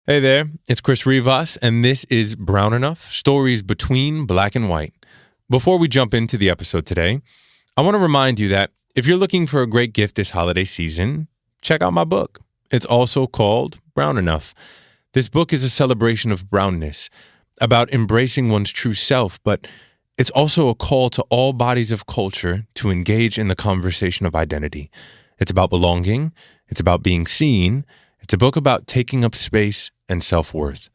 Hey there, it's Chris Rivas, and this is Brown Enough, Stories Between Black and White. Before we jump into the episode today, I want to remind you that if you're looking for a great gift this holiday season, check out my book. It's also called Brown Enough. This book is a celebration of brownness, about embracing one's true self, but it's also a call to all bodies of culture to engage in the conversation of identity. It's about belonging, it's about being seen. It's a book about taking up space and self-worth.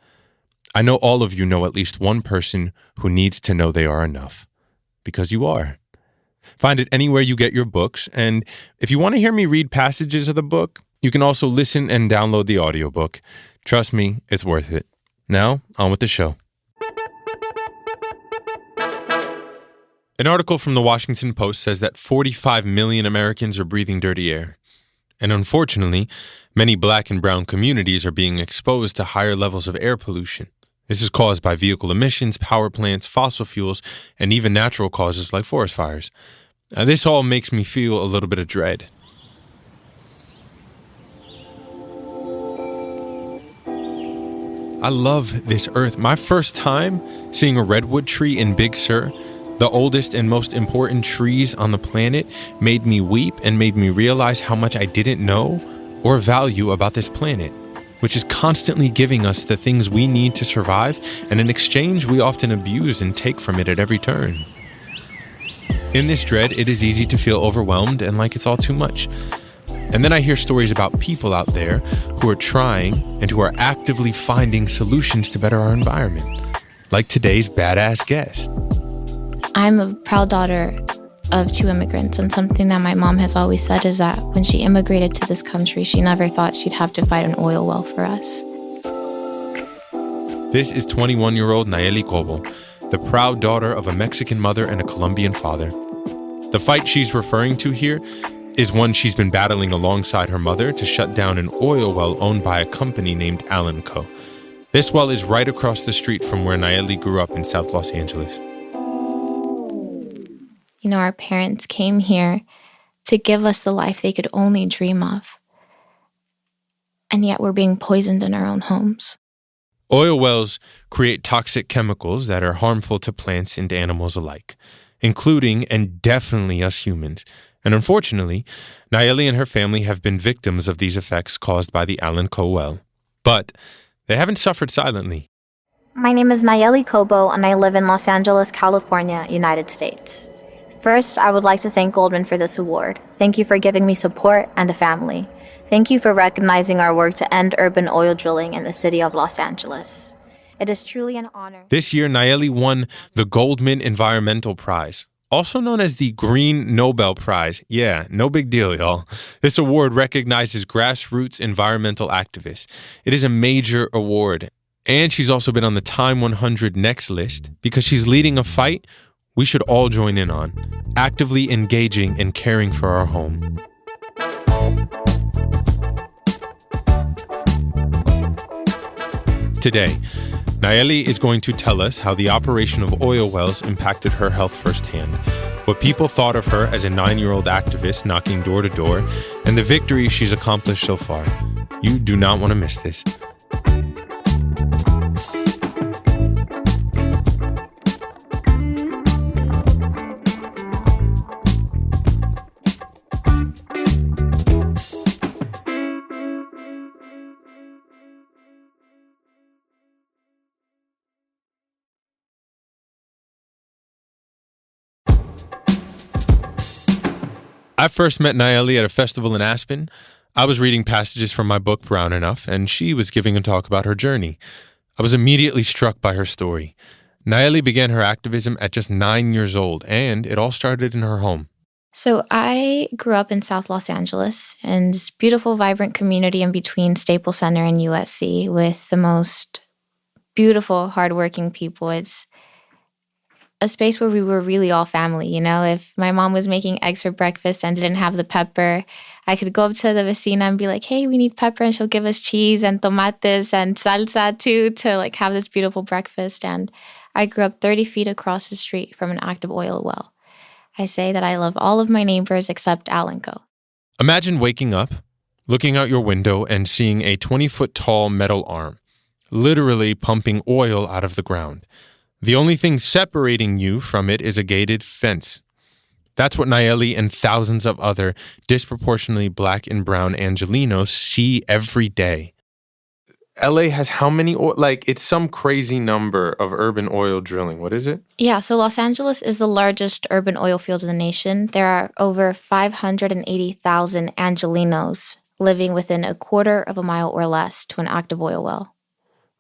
I know all of you know at least one person who needs to know they are enough, because you are. Find it anywhere you get your books, and if you want to hear me read passages of the book, you can also listen and download the audiobook. Trust me, it's worth it. Now, on with the show. An article from the Washington Post says that 45 million Americans are breathing dirty air. And unfortunately, many Black and brown communities are being exposed to higher levels of air pollution. This is caused by vehicle emissions, power plants, fossil fuels, and even natural causes like forest fires. This all makes me feel a little bit of dread. I love this earth. My first time seeing a redwood tree in Big Sur, the oldest and most important trees on the planet, made me weep and made me realize how much I didn't know or value about this planet, which is constantly giving us the things we need to survive, and in exchange, we often abuse and take from it at every turn. In this dread, it is easy to feel overwhelmed and like it's all too much. And then I hear stories about people out there who are trying and who are actively finding solutions to better our environment, like today's badass guest. I'm a proud daughter of two immigrants, and something that my mom has always said is that when she immigrated to this country, she never thought she'd have to fight an oil well for us. This is 21-year-old Nalleli Cobo, the proud daughter of a Mexican mother and a Colombian father. The fight she's referring to here is one she's been battling alongside her mother to shut down an oil well owned by a company named Nalleli Cobo. This well is right across the street from where Nalleli grew up in South Los Angeles. You know, our parents came here to give us the life they could only dream of. And yet we're being poisoned in our own homes. Oil wells create toxic chemicals that are harmful to plants and animals alike, including and definitely us humans. And unfortunately, Nalleli and her family have been victims of these effects caused by the Nalleli Cobo well. But they haven't suffered silently. My name is Nalleli Cobo, and I live in Los Angeles, California, United States. First, I would like to thank Goldman for this award. Thank you for giving me support and a family. Thank you for recognizing our work to end urban oil drilling in the city of Los Angeles. It is truly an honor. This year, Nalleli won the Goldman Environmental Prize, also known as the Green Nobel Prize. Yeah, no big deal, y'all. This award recognizes grassroots environmental activists. It is a major award. And she's also been on the Time 100 Next list because she's leading a fight we should all join in on, actively engaging and caring for our home. Today, Nalleli is going to tell us how the operation of oil wells impacted her health firsthand, what people thought of her as a 9-year-old activist knocking door to door, and the victories she's accomplished so far. You do not want to miss this. I first met Nalleli at a festival in Aspen. I was reading passages from my book, Brown Enough, and she was giving a talk about her journey. I was immediately struck by her story. Nalleli began her activism at just 9 years old, and it all started in her home. So I grew up in South Los Angeles, in this beautiful, vibrant community in between Staples Center and USC with the most beautiful, hardworking people. It's a space where we were really all family, you know? If my mom was making eggs for breakfast and didn't have the pepper, I could go up to the vecina and be like, hey, we need pepper, and she'll give us cheese and tomates and salsa too to like have this beautiful breakfast. And I grew up 30 feet across the street from an active oil well. I say that I love all of my neighbors except Nalleli Cobo. Imagine waking up, looking out your window and seeing a 20-foot tall metal arm. literally pumping oil out of the ground. The only thing separating you from it is a gated fence. That's what Nalleli and thousands of other disproportionately black and brown Angelenos see every day. LA has how many it's some crazy number of urban oil drilling. What is it? Yeah, so Los Angeles is the largest urban oil field in the nation. There are over 580,000 Angelenos living within a quarter of a mile or less to an active oil well.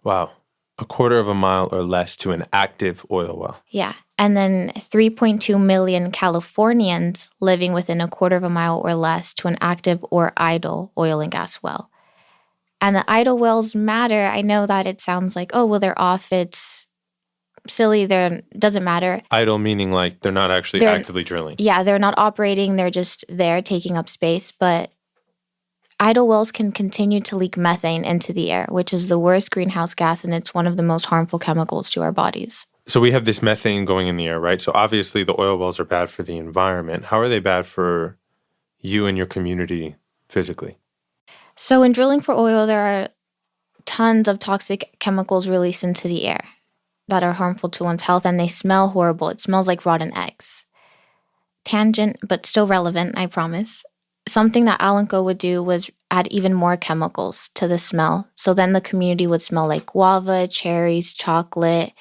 Wow. A quarter of a mile or less to an active oil well. Yeah. And then 3.2 million Californians living within a quarter of a mile or less to an active or idle oil and gas well. And the idle wells matter. I know that it sounds like, oh, well, they're off. It's silly. Doesn't matter. Idle meaning like they're not actually actively drilling. Yeah, they're not operating. They're just there taking up space. But idle wells can continue to leak methane into the air, which is the worst greenhouse gas, and it's one of the most harmful chemicals to our bodies. So we have this methane going in the air, right? So obviously the oil wells are bad for the environment. How are they bad for you and your community physically? So in drilling for oil, there are tons of toxic chemicals released into the air that are harmful to one's health, and they smell horrible. It smells like rotten eggs. Tangent, but still relevant, I promise. Something that Alenco would do was add even more chemicals to the smell. So then the community would smell like guava, cherries, chocolate.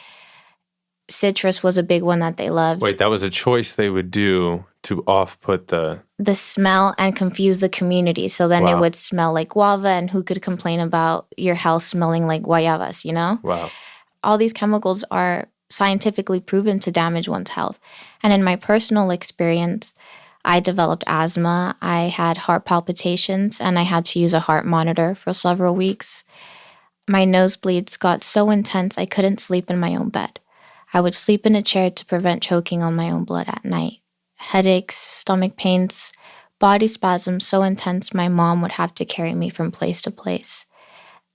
Citrus was a big one that they loved. Wait, that was a choice they would do to off-put the smell and confuse the community. So then it would smell like guava, and who could complain about your house smelling like guayabas, you know? Wow. All these chemicals are scientifically proven to damage one's health. And in my personal experience, I developed asthma, I had heart palpitations, and I had to use a heart monitor for several weeks. My nosebleeds got so intense I couldn't sleep in my own bed. I would sleep in a chair to prevent choking on my own blood at night. Headaches, stomach pains, body spasms so intense my mom would have to carry me from place to place.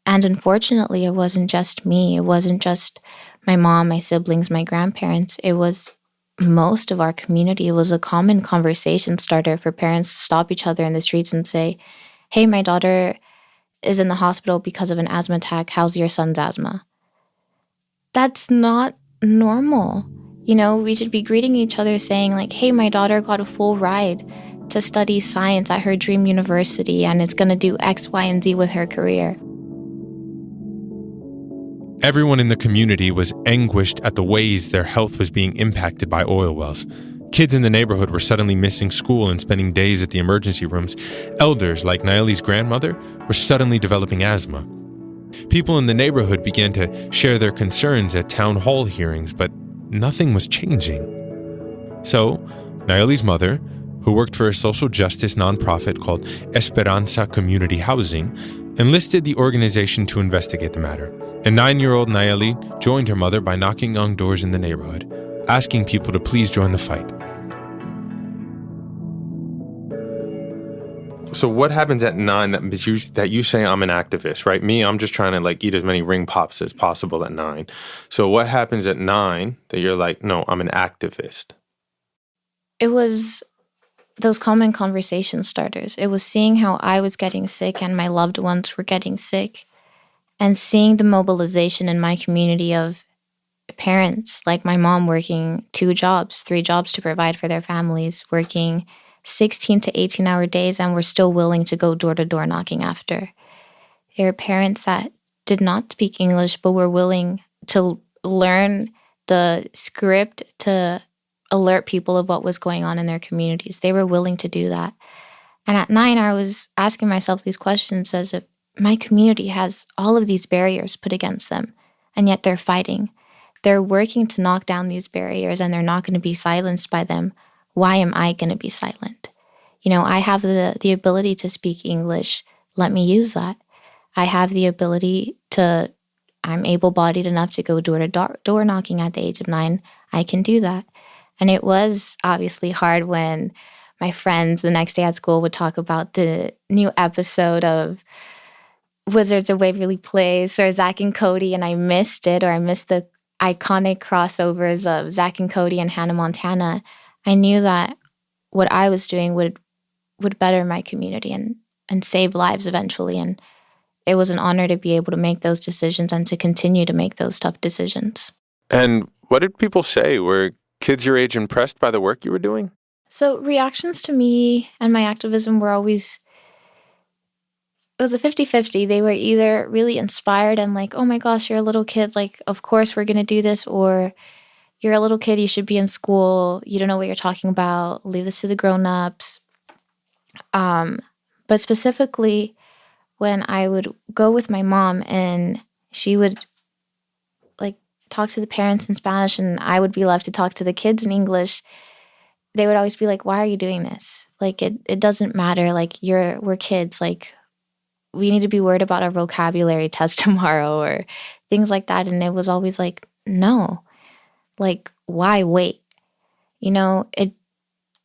And unfortunately, it wasn't just me. It wasn't just my mom, my siblings, my grandparents. It was most of our community. It was a common conversation starter for parents to stop each other in the streets and say, hey, my daughter is in the hospital because of an asthma attack. How's your son's asthma? That's not normal. You know, we should be greeting each other saying like, hey, my daughter got a full ride to study science at her dream university and is going to do X, Y, and Z with her career. Everyone in the community was anguished at the ways their health was being impacted by oil wells. Kids in the neighborhood were suddenly missing school and spending days at the emergency rooms. Elders, like Nalleli's grandmother, were suddenly developing asthma. People in the neighborhood began to share their concerns at town hall hearings, but nothing was changing. So, Nalleli's mother, who worked for a social justice nonprofit called Esperanza Community Housing, enlisted the organization to investigate the matter. And 9-year-old Nalleli joined her mother by knocking on doors in the neighborhood, asking people to please join the fight. So what happens at 9 that you say I'm an activist, right? Me, I'm just trying to like eat as many ring pops as possible at 9. So what happens at 9 that you're like, no, I'm an activist? It was those common conversation starters. It was seeing how I was getting sick and my loved ones were getting sick, and seeing the mobilization in my community of parents, like my mom working 2 jobs, 3 jobs to provide for their families, working 16 to 18-hour days, and were still willing to go door-to-door knocking after. There are parents that did not speak English but were willing to learn the script to alert people of what was going on in their communities. They were willing to do that. And at 9, I was asking myself these questions as if my community has all of these barriers put against them, and yet they're fighting. They're working to knock down these barriers, and they're not going to be silenced by them. Why am I going to be silent? You know, I have the ability to speak English. Let me use that. I have the ability to, I'm able-bodied enough to go door knocking at the age of 9. I can do that. And it was obviously hard when my friends the next day at school would talk about the new episode of Wizards of Waverly Place or Zack and Cody, and I missed it, or I missed the iconic crossovers of Zack and Cody and Hannah Montana. I knew that what I was doing would better my community and save lives eventually. And it was an honor to be able to make those decisions and to continue to make those tough decisions. And what did people say? Were kids your age impressed by the work you were doing? So reactions to me and my activism were always, it was a 50-50. They were either really inspired and like, oh my gosh, you're a little kid, like, of course we're going to do this, or you're a little kid, you should be in school, you don't know what you're talking about, leave this to the grown-ups. But specifically, when I would go with my mom and she would like talk to the parents in Spanish and I would be left to talk to the kids in English, they would always be like, why are you doing this? Like, it doesn't matter. Like, we're kids. Like, we need to be worried about our vocabulary test tomorrow or things like that. And it was always like, no, like, why wait? You know,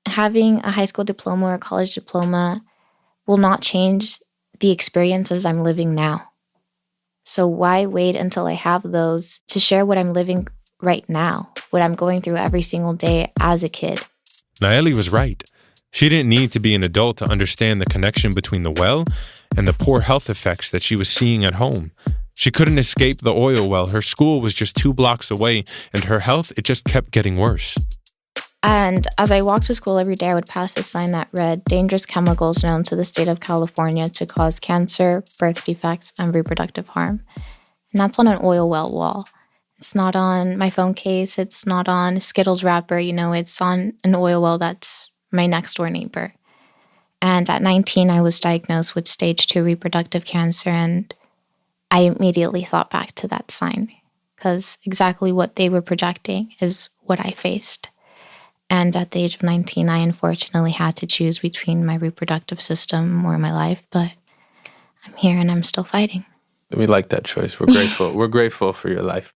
having a high school diploma or a college diploma will not change the experiences I'm living now. So why wait until I have those to share what I'm living right now, what I'm going through every single day as a kid? Nalleli was right. She didn't need to be an adult to understand the connection between the well and the poor health effects that she was seeing at home. She couldn't escape the oil well. Her school was just 2 blocks away, and her health, it just kept getting worse. And as I walked to school every day, I would pass a sign that read, dangerous chemicals known to the state of California to cause cancer, birth defects, and reproductive harm. And that's on an oil well wall. It's not on my phone case. It's not on a Skittles wrapper. You know, it's on an oil well that's my next door neighbor. And at 19, I was diagnosed with stage 2 reproductive cancer. And I immediately thought back to that sign because exactly what they were projecting is what I faced. And at the age of 19, I unfortunately had to choose between my reproductive system or my life. But I'm here and I'm still fighting. We like that choice. We're grateful. We're grateful for your life.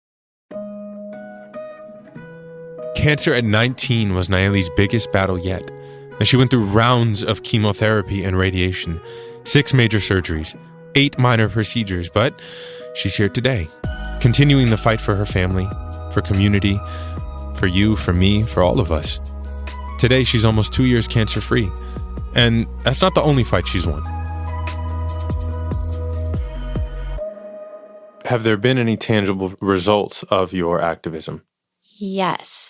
Cancer at 19 was Nalleli's biggest battle yet, and she went through rounds of chemotherapy and radiation, 6 major surgeries, 8 minor procedures, but she's here today, continuing the fight for her family, for community, for you, for me, for all of us. Today, she's almost 2 years cancer-free, and that's not the only fight she's won. Have there been any tangible results of your activism? Yes.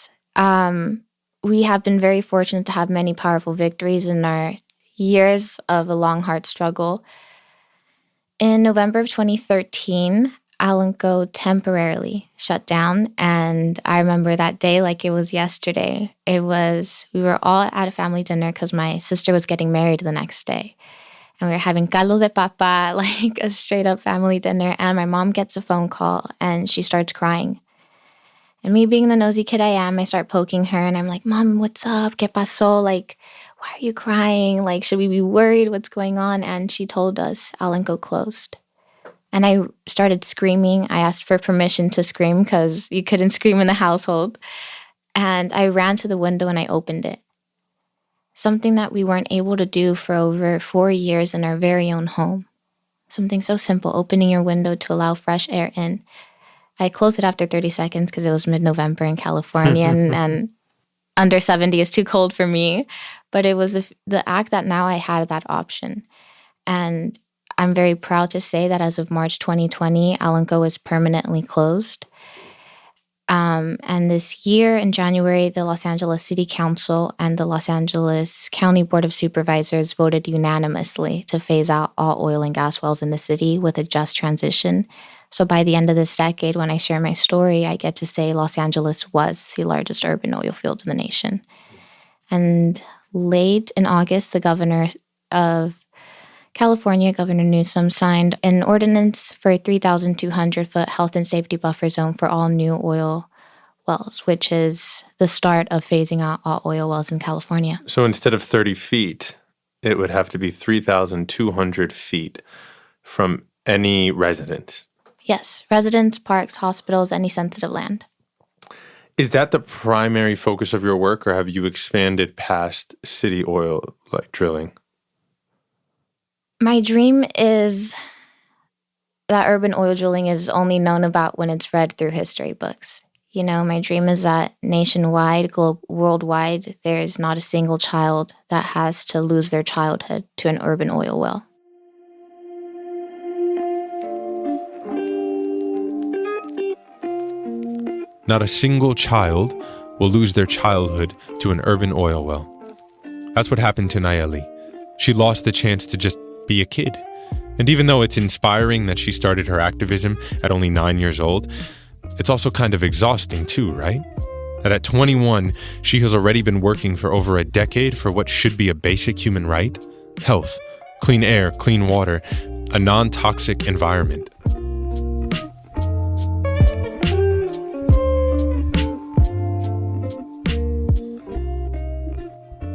We have been very fortunate to have many powerful victories in our years of a long, hard struggle. In November of 2013, Alenco temporarily shut down, and I remember that day like it was yesterday. We were all at a family dinner because my sister was getting married the next day. And we were having caldo de papa, like a straight up family dinner, and my mom gets a phone call and she starts crying. And me being the nosy kid I am, I start poking her and I'm like, Mom, what's up? ¿Qué pasó? Like, why are you crying? Like, should we be worried? What's going on? And she told us Alenco closed. And I started screaming. I asked for permission to scream because you couldn't scream in the household. And I ran to the window and I opened it. Something that we weren't able to do for over 4 years in our very own home. Something so simple, opening your window to allow fresh air in. I closed it after 30 seconds because it was mid-November in California and under 70 is too cold for me. But it was the act that now I had that option. And I'm very proud to say that as of March 2020, Alenco is permanently closed. And this year in January, the Los Angeles City Council and the Los Angeles County Board of Supervisors voted unanimously to phase out all oil and gas wells in the city with a just transition. So by the end of this decade, when I share my story, I get to say Los Angeles was the largest urban oil field in the nation. And late in August, the governor of California, Governor Newsom, signed an ordinance for a 3,200-foot health and safety buffer zone for all new oil wells, which is the start of phasing out all oil wells in California. So instead of 30 feet, it would have to be 3,200 feet from any residence. Yes, residents, parks, hospitals, any sensitive land. Is that the primary focus of your work, or have you expanded past city oil like drilling? My dream is that urban oil drilling is only known about when it's read through history books. You know, my dream is that nationwide, worldwide, there is not a single child that has to lose their childhood to an urban oil well. not a single child will lose their childhood to an urban oil well. That's what happened to Nalleli. She lost the chance to just be a kid. And even though it's inspiring that she started her activism at only 9 years old, it's also kind of exhausting too, right? That at 21, she has already been working for over a decade for what should be a basic human right: health, clean air, clean water, a non-toxic environment.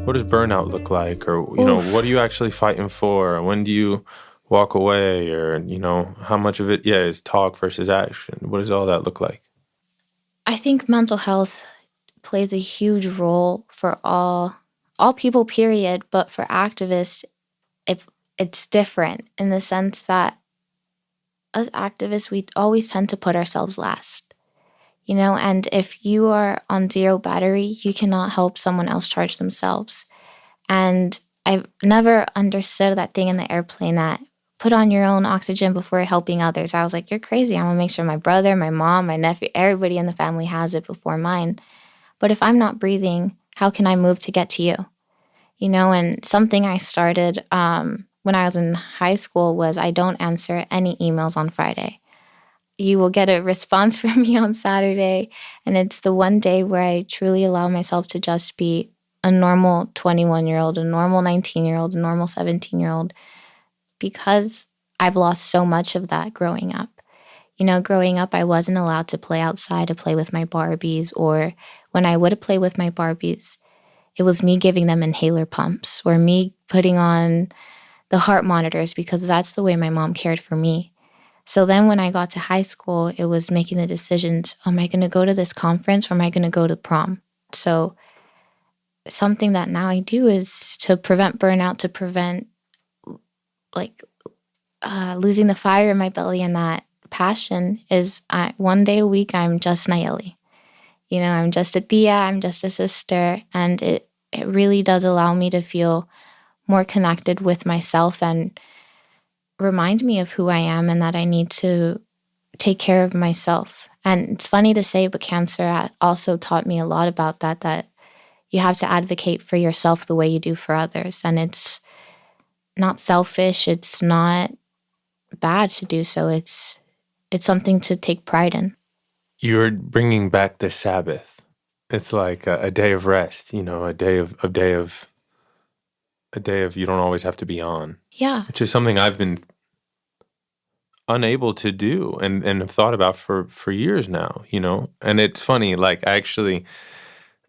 What does burnout look like? Or, what are you actually fighting for? When do you walk away? Or, how much of it, is talk versus action? What does all that look like? I think mental health plays a huge role for all people, period. But for activists, it's different in the sense that as activists, we always tend to put ourselves last. And if you are on zero battery, you cannot help someone else charge themselves. And I've never understood that thing in the airplane that put on your own oxygen before helping others. I was like, you're crazy. I'm going to make sure my brother, my mom, my nephew, everybody in the family has it before mine. But if I'm not breathing, how can I move to get to you? And something I started when I was in high school was I don't answer any emails on Friday. You will get a response from me on Saturday. And it's the one day where I truly allow myself to just be a normal 21-year-old, a normal 19-year-old, a normal 17-year-old, because I've lost so much of that growing up. Growing up, I wasn't allowed to play outside, to play with my Barbies, or when I would play with my Barbies, it was me giving them inhaler pumps or me putting on the heart monitors because that's the way my mom cared for me. So then when I got to high school, it was making the decisions, am I going to go to this conference or am I going to go to prom? So something that now I do is to prevent burnout, to prevent losing the fire in my belly, and that passion is one day a week, I'm just Nalleli. I'm just a tia, I'm just a sister, and it really does allow me to feel more connected with myself and remind me of who I am and that I need to take care of myself. And it's funny to say, but cancer also taught me a lot about that you have to advocate for yourself the way you do for others. And it's not selfish. It's not bad to do so. It's something to take pride in. You're bringing back the Sabbath. It's like a day of rest, a day of you don't always have to be on. Yeah. Which is something I've been unable to do and have thought about for years now, And it's funny,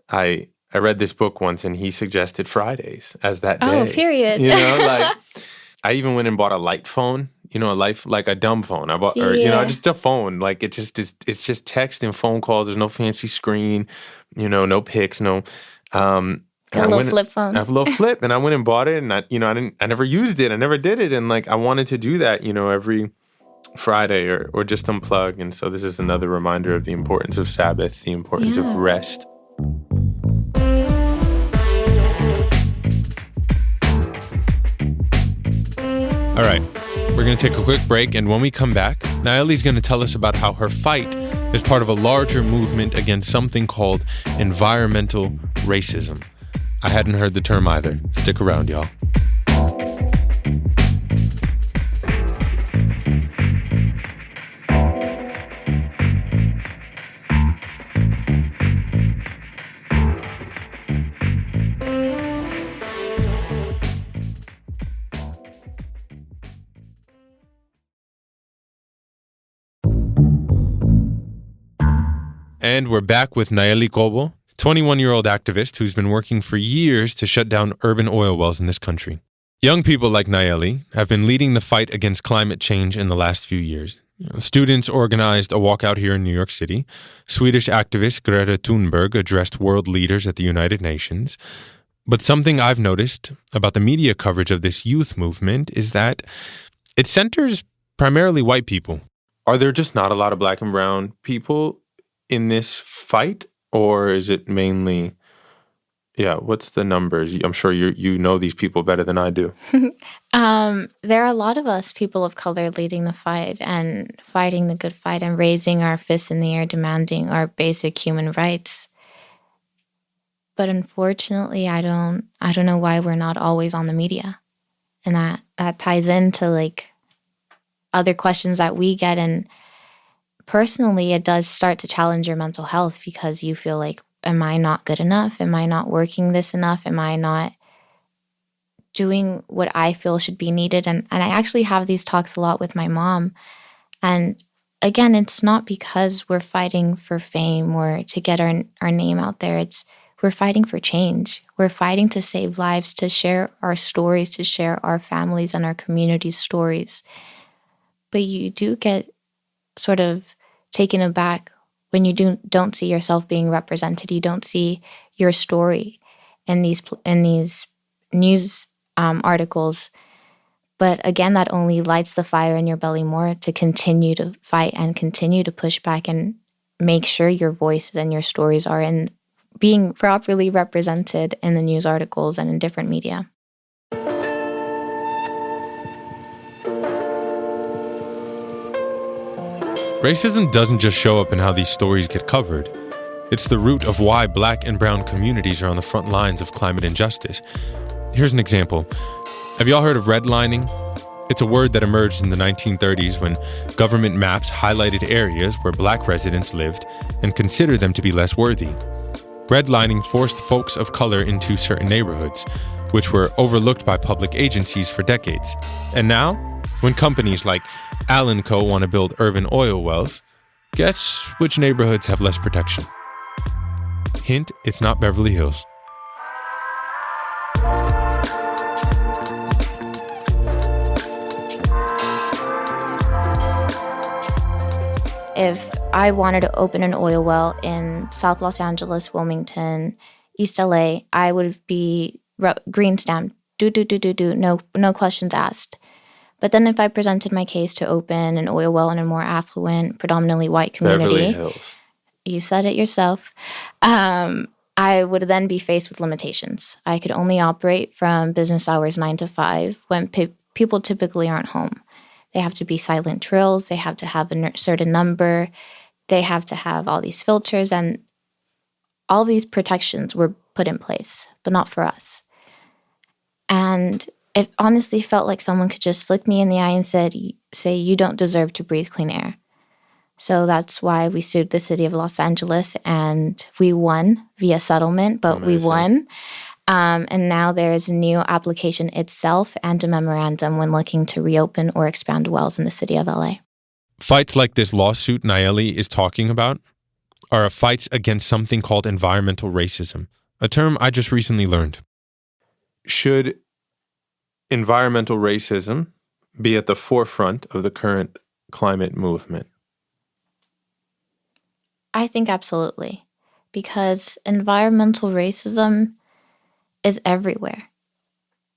I read this book once and he suggested Fridays as that day. Oh, period. I even went and bought a light phone, like a dumb phone. I bought, just a phone. Like it's just text and phone calls. There's no fancy screen, no pics, no. A little flip phone. I have a little flip, and I went and bought it, and I never used it. I never did it, and I wanted to do that, every Friday or just unplug. And so this is another reminder of the importance of Sabbath, the importance of rest. All right, we're going to take a quick break, and when we come back, Nalleli's going to tell us about how her fight is part of a larger movement against something called environmental racism. I hadn't heard the term either. Stick around, y'all. And we're back with Nalleli Cobo, 21-year-old activist who's been working for years to shut down urban oil wells in this country. Young people like Nalleli have been leading the fight against climate change in the last few years. Students organized a walkout here in New York City. Swedish activist Greta Thunberg addressed world leaders at the United Nations. But something I've noticed about the media coverage of this youth movement is that it centers primarily white people. Are there just not a lot of black and brown people in this fight, or is it mainly Yeah, what's the numbers? I'm sure you know these people better than I do. There are a lot of us, people of color, leading the fight and fighting the good fight and raising our fists in the air, demanding our basic human rights. But unfortunately, I don't know why we're not always on the media. And that ties into like other questions that we get. And personally, it does start to challenge your mental health because you feel like, am I not good enough? Am I not working this enough? Am I not doing what I feel should be needed? And I actually have these talks a lot with my mom. And again, it's not because we're fighting for fame or to get our name out there. We're fighting for change. We're fighting to save lives, to share our stories, to share our families and our community's stories. But you do get sort of taken aback when you don't see yourself being represented. You don't see your story in these news articles. But again, that only lights the fire in your belly more to continue to fight and continue to push back and make sure your voices and your stories are being properly represented in the news articles and in different media. Racism doesn't just show up in how these stories get covered. It's the root of why Black and brown communities are on the front lines of climate injustice. Here's an example. Have y'all heard of redlining? It's a word that emerged in the 1930s when government maps highlighted areas where Black residents lived and considered them to be less worthy. Redlining forced folks of color into certain neighborhoods, which were overlooked by public agencies for decades. And now, when companies like Nalleli Cobo want to build urban oil wells, guess which neighborhoods have less protection? Hint, it's not Beverly Hills. If I wanted to open an oil well in South Los Angeles, Wilmington, East LA, I would be green stamped. No questions asked. But then if I presented my case to open an oil well in a more affluent, predominantly white community, Beverly Hills. You said it yourself, I would then be faced with limitations. I could only operate from business hours 9 to 5 when people typically aren't home. They have to be silent drills. They have to have a certain number. They have to have all these filters, and all these protections were put in place, but not for us. And it honestly felt like someone could just look me in the eye and say, you don't deserve to breathe clean air. So that's why we sued the city of Los Angeles, and we won via settlement, but Amazing. We won. And now there is a new application itself and a memorandum when looking to reopen or expand wells in the city of LA. Fights like this lawsuit Nalleli is talking about are fights against something called environmental racism, a term I just recently learned. Should environmental racism be at the forefront of the current climate movement? I think absolutely, because environmental racism is everywhere.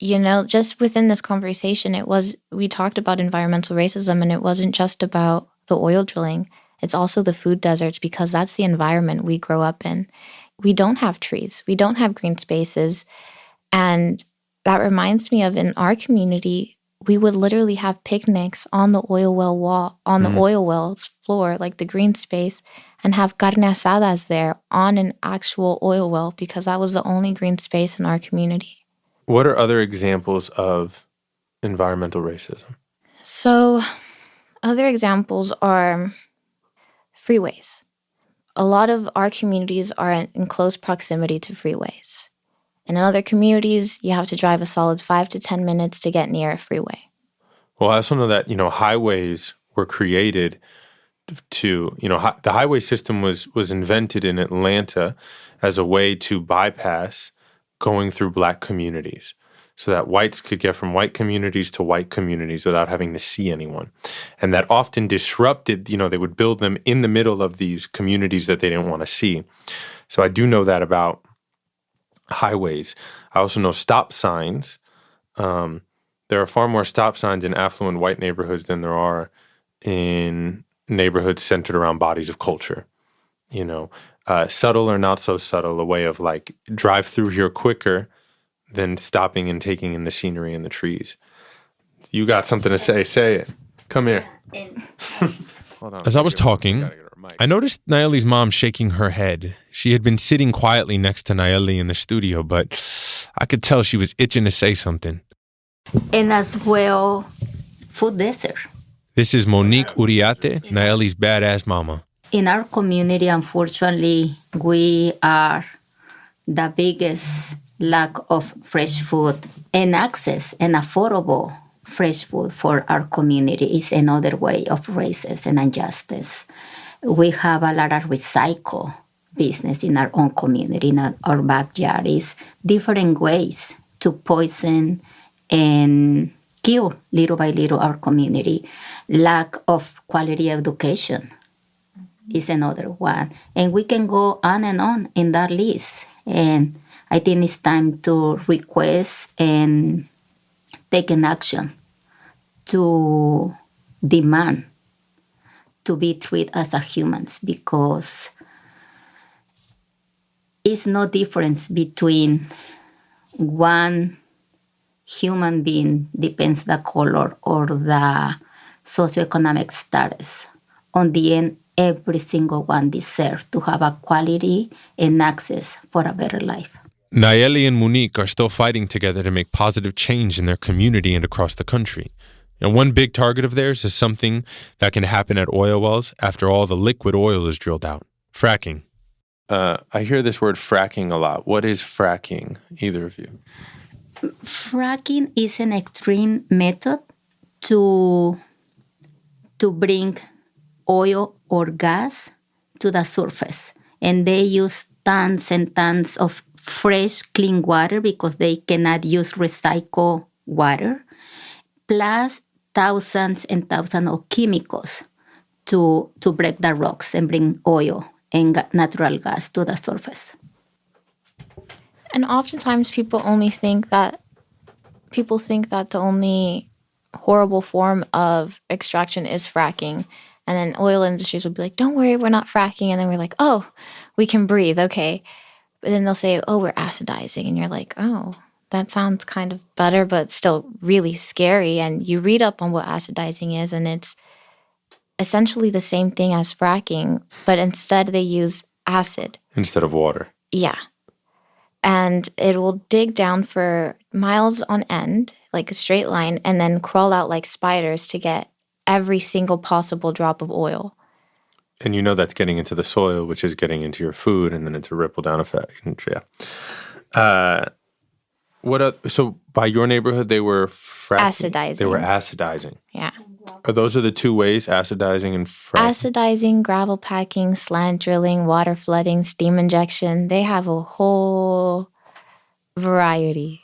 You know, just within this conversation, we talked about environmental racism, and it wasn't just about the oil drilling. It's also the food deserts, because that's the environment we grow up in. We don't have trees. We don't have green spaces. And that reminds me of, in our community, we would literally have picnics on the oil well wall, on the oil well's floor, like the green space, and have carne asadas there on an actual oil well, because that was the only green space in our community. What are other examples of environmental racism? So, other examples are freeways. A lot of our communities are in close proximity to freeways. And in other communities, you have to drive a solid 5 to 10 minutes to get near a freeway. Well, I also know that, highways were created to, the highway system was invented in Atlanta as a way to bypass going through Black communities so that whites could get from white communities to white communities without having to see anyone. And that often disrupted, they would build them in the middle of these communities that they didn't want to see. So I do know that about highways. I also know stop signs. There are far more stop signs in affluent white neighborhoods than there are in neighborhoods centered around bodies of culture. subtle or not so subtle, a way of like drive through here quicker than stopping and taking in the scenery and the trees. You got something to say? Say it. Come here. Hold on. As I was talking, I noticed Nalleli's mom shaking her head. She had been sitting quietly next to Nalleli in the studio, but I could tell she was itching to say something. And as well, food desert. This is Monique Uriarte, Nalleli's badass mama. In our community, unfortunately, we are the biggest lack of fresh food and access and affordable fresh food for our community is another way of racism and injustice. We have a lot of recycle business in our own community, in our backyard. Is different ways to poison and kill little by little our community. Lack of quality education is another one. And we can go on and on in that list. And I think it's time to request and take an action to demand to be treated as a humans, because it's no difference between one human being, depends the color or the socioeconomic status. On the end, every single one deserves to have a quality and access for a better life. Nalleli and Monique are still fighting together to make positive change in their community and across the country. And one big target of theirs is something that can happen at oil wells after all the liquid oil is drilled out. Fracking. I hear this word fracking a lot. What is fracking, either of you? Fracking is an extreme method to bring oil or gas to the surface. And they use tons and tons of fresh, clean water because they cannot use recycled water, plus thousands and thousands of chemicals to break the rocks and bring oil and natural gas to the surface. And oftentimes people think that the only horrible form of extraction is fracking. And then oil industries would be like, don't worry, we're not fracking. And then we're like, oh, we can breathe, okay. But then they'll say, oh, we're acidizing. And you're like, oh, that sounds kind of better, but still really scary. And you read up on what acidizing is, and it's essentially the same thing as fracking, but instead they use acid. Instead of water. Yeah. And it will dig down for miles on end, like a straight line, and then crawl out like spiders to get every single possible drop of oil. And you know that's getting into the soil, which is getting into your food, and then it's a ripple down effect. Yeah. So by your neighborhood, they were fracking? Acidizing. They were acidizing. Yeah. Those are the two ways, acidizing and fracking? Acidizing, gravel packing, slant drilling, water flooding, steam injection. They have a whole variety.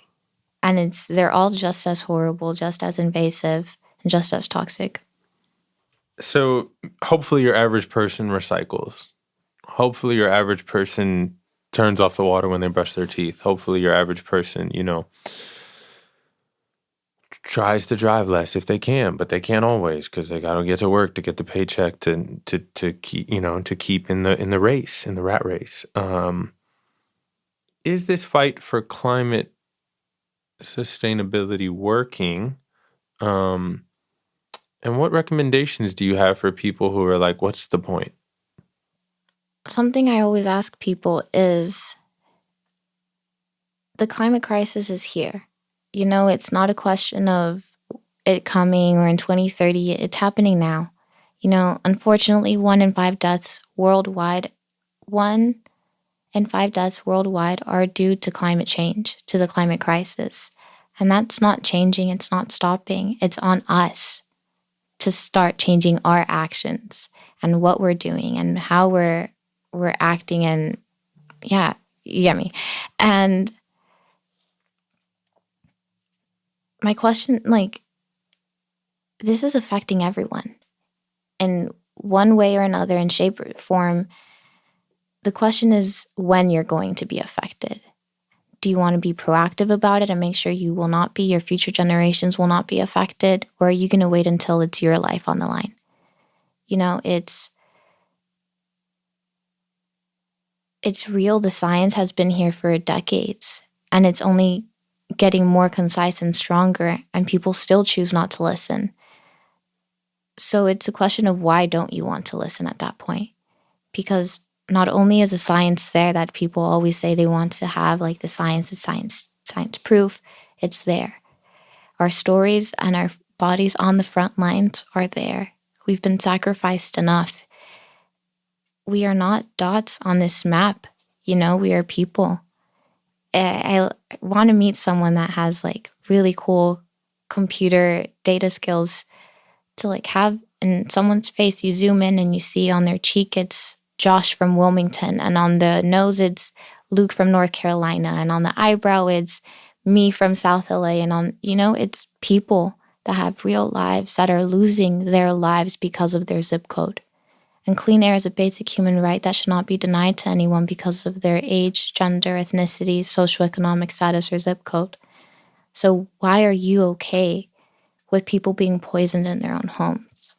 And they're all just as horrible, just as invasive, and just as toxic. So hopefully your average person recycles. Hopefully your average person turns off the water when they brush their teeth. Hopefully your average person, tries to drive less if they can, but they can't always because they got to get to work to get the paycheck to keep, to keep in the race, in the rat race. Is this fight for climate sustainability working? And what recommendations do you have for people who are like, what's the point? Something I always ask people is, the climate crisis is here. It's not a question of it coming or in 2030. It's happening now. Unfortunately, 1 in 5 deaths worldwide are due to climate change, to the climate crisis. And that's not changing. It's not stopping. It's on us to start changing our actions and what we're doing and how we're acting. And yeah, you get me. And my question, this is affecting everyone in one way or another, in shape or form. The question is when you're going to be affected. Do you want to be proactive about it and make sure you will not be, your future generations will not be affected? Or are you going to wait until it's your life on the line? it's real. The science has been here for decades, and it's only getting more concise and stronger, and people still choose not to listen. So it's a question of why don't you want to listen at that point? Because not only is the science there that people always say they want to have, like the science proof, it's there. Our stories and our bodies on the front lines are there. We've been sacrificed enough. We are not dots on this map. We are people. I want to meet someone that has like really cool computer data skills to like have in someone's face. You zoom in and you see on their cheek it's Josh from Wilmington, and on the nose it's Luke from North Carolina, and on the eyebrow it's me from South LA, and on it's people that have real lives that are losing their lives because of their zip code. And clean air is a basic human right that should not be denied to anyone because of their age, gender, ethnicity, socioeconomic status, or zip code. So why are you okay with people being poisoned in their own homes?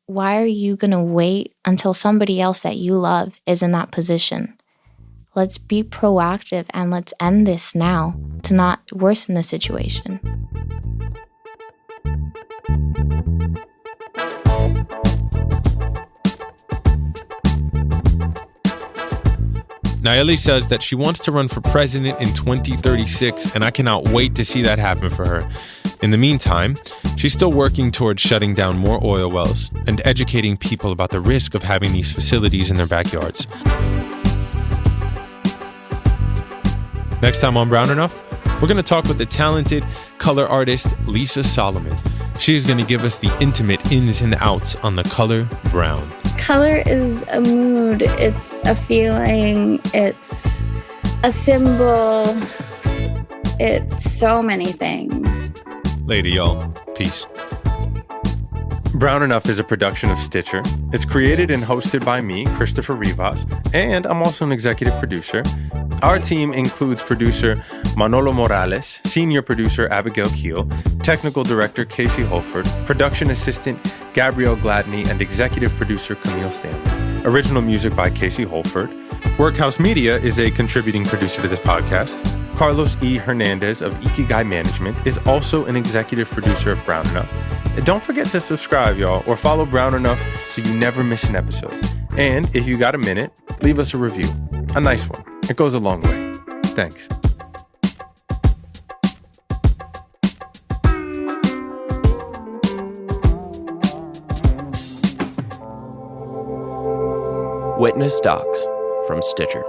Why are you going to wait until somebody else that you love is in that position? Let's be proactive and let's end this now to not worsen the situation. Nalleli says that she wants to run for president in 2036, and I cannot wait to see that happen for her. In the meantime, she's still working towards shutting down more oil wells and educating people about the risk of having these facilities in their backyards. Next time on Brown Enough, we're going to talk with the talented color artist Lisa Solomon. She's going to give us the intimate ins and outs on the color brown. Color is a mood, it's a feeling, it's a symbol, it's so many things. Later, y'all. Peace. Brown Enough is a production of Stitcher. It's created and hosted by me, Christopher Rivas, and I'm also an executive producer. Our team includes producer Manolo Morales, senior producer Abigail Keel, technical director Casey Holford, production assistant Gabrielle Gladney, and executive producer Camille Stanley. Original music by Casey Holford. Workhouse Media is a contributing producer to this podcast. Carlos E. Hernandez of Ikigai Management is also an executive producer of Brown Enough. And don't forget to subscribe, y'all, or follow Brown Enough so you never miss an episode. And if you got a minute, leave us a review. A nice one. It goes a long way. Thanks. Witness Docs from Stitcher.